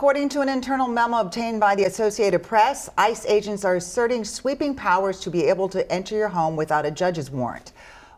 According to an internal memo obtained by the Associated Press, ICE agents are asserting sweeping powers to be able to enter your home without a judge's warrant.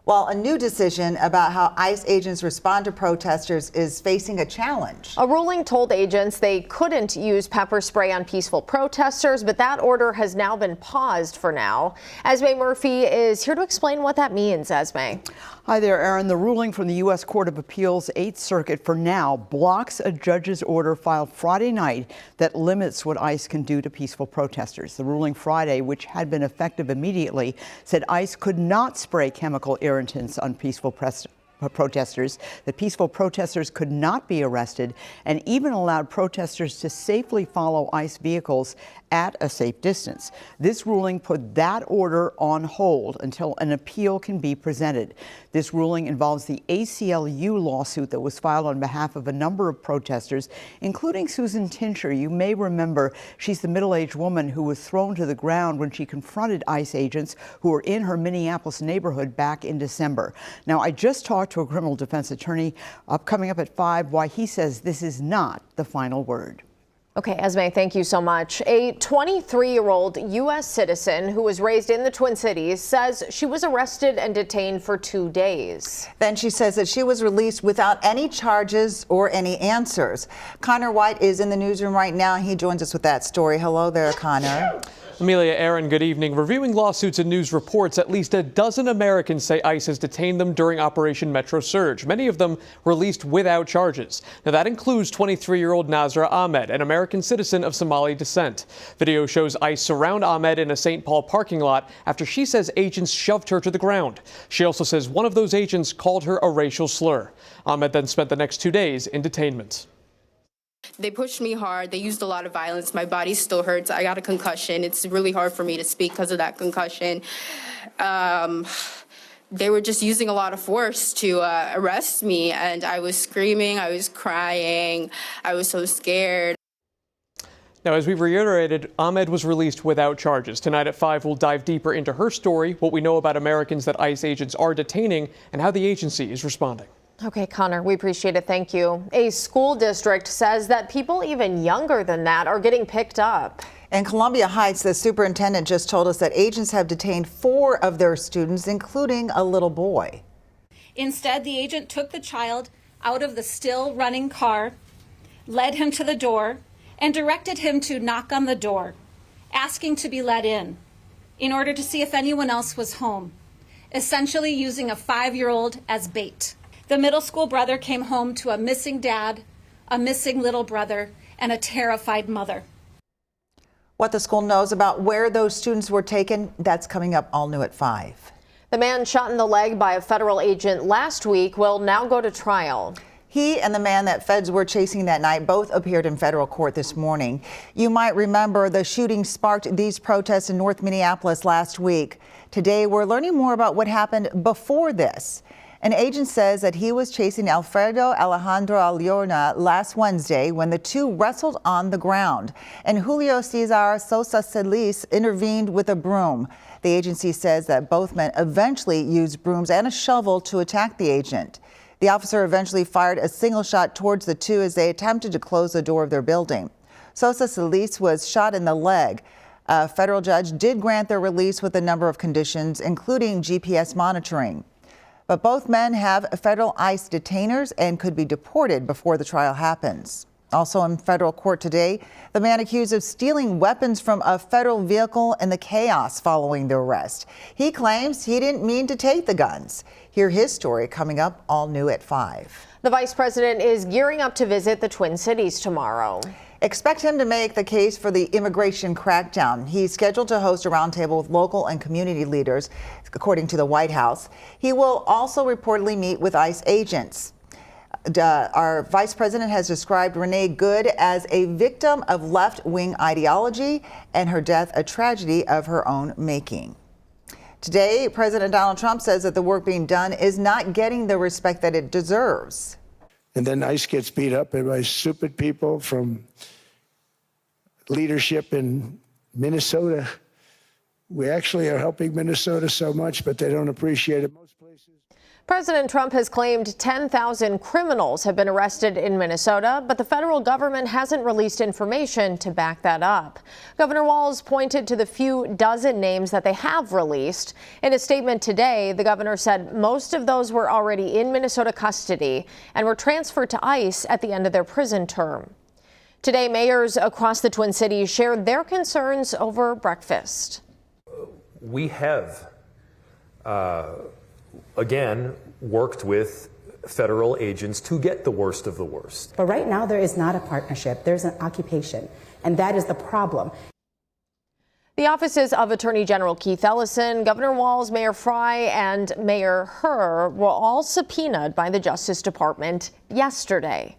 While a new decision about how ICE agents respond to protesters is facing a challenge. A ruling told agents they couldn't use pepper spray on peaceful protesters, but that order has now been paused for now. Esme Murphy is here to explain what that means. Esme. Hi there, Aaron. The ruling from the U.S. Court of Appeals 8th Circuit for now blocks a judge's order filed Friday night that limits what ICE can do to peaceful protesters. The ruling Friday, which had been effective immediately, said ICE could not spray chemical irritants on peaceful protesters, that peaceful protesters could not be arrested, and even allowed protesters to safely follow ICE vehicles at a safe distance. This ruling put that order on hold until an appeal can be presented. This ruling involves the ACLU lawsuit that was filed on behalf of a number of protesters, including Susan Tincher. You may remember she's the middle-aged woman who was thrown to the ground when she confronted ICE agents who were in her Minneapolis neighborhood back in December. Now, I just talked to a criminal defense attorney coming up at 5, why he says this is not the final word. Okay, Esme, thank you so much. A 23-year-old U.S. citizen who was raised in the Twin Cities says she was arrested and detained for 2 days. Then she says that she was released without any charges or any answers. Connor White is in the newsroom right now. He joins us with that story. Hello there, Connor. Amelia, Aaron, good evening. Reviewing lawsuits and news reports, at least a dozen Americans say ICE has detained them during Operation Metro Surge, many of them released without charges. Now, that includes 23-year-old Nasra Ahmed, an American citizen of Somali descent. Video shows ICE surround Ahmed in a St. Paul parking lot after she says agents shoved her to the ground. She also says one of those agents called her a racial slur. Ahmed then spent the next 2 days in detainment. They pushed me hard. They used a lot of violence. My body still hurts. I got a concussion. It's really hard for me to speak because of that concussion. They were just using a lot of force to arrest me, and I was screaming. I was crying. I was so scared. Now, as we've reiterated, Ahmed was released without charges. Tonight at 5, we'll dive deeper into her story, what we know about Americans that ICE agents are detaining, and how the agency is responding. Okay, Connor, we appreciate it. Thank you. A school district says that people even younger than that are getting picked up. In Columbia Heights, the superintendent just told us that agents have detained 4 of their students, including a little boy. Instead, the agent took the child out of the still running car, led him to the door, and directed him to knock on the door, asking to be let in order to see if anyone else was home, essentially using a 5-year-old as bait. The middle school brother came home to a missing dad, a missing little brother, and a terrified mother. What the school knows about where those students were taken, that's coming up all new at 5. The man shot in the leg by a federal agent last week will now go to trial. He and the man that feds were chasing that night both appeared in federal court this morning. You might remember the shooting sparked these protests in North Minneapolis last week. Today, we're learning more about what happened before this. An agent says that he was chasing Alfredo Alejandro Aliorna last Wednesday when the two wrestled on the ground, and Julio Cesar Sosa Celis intervened with a broom. The agency says that both men eventually used brooms and a shovel to attack the agent. The officer eventually fired a single shot towards the two as they attempted to close the door of their building. Sosa Celis was shot in the leg. A federal judge did grant their release with a number of conditions, including GPS monitoring. But both men have federal ICE detainers and could be deported before the trial happens. Also in federal court today, the man accused of stealing weapons from a federal vehicle in the chaos following the arrest. He claims he didn't mean to take the guns. Hear his story coming up all new at 5. The vice president is gearing up to visit the Twin Cities tomorrow. Expect him to make the case for the immigration crackdown. He's scheduled to host a roundtable with local and community leaders, according to the White House. He will also reportedly meet with ICE agents. Our vice president has described Renee Good as a victim of left-wing ideology and her death a tragedy of her own making. Today, President Donald Trump says that the work being done is not getting the respect that it deserves. And then ICE gets beat up by stupid people from leadership in Minnesota. We actually are helping Minnesota so much, but they don't appreciate it most places. President Trump has claimed 10,000 criminals have been arrested in Minnesota, but the federal government hasn't released information to back that up. Governor Walz pointed to the few dozen names that they have released. In a statement today, the governor said most of those were already in Minnesota custody and were transferred to ICE at the end of their prison term. Today, mayors across the Twin Cities shared their concerns over breakfast. We have again, worked with federal agents to get the worst of the worst. But right now, there is not a partnership. There's an occupation, and that is the problem. The offices of Attorney General Keith Ellison, Governor Walz, Mayor Fry, and Mayor Herr were all subpoenaed by the Justice Department yesterday.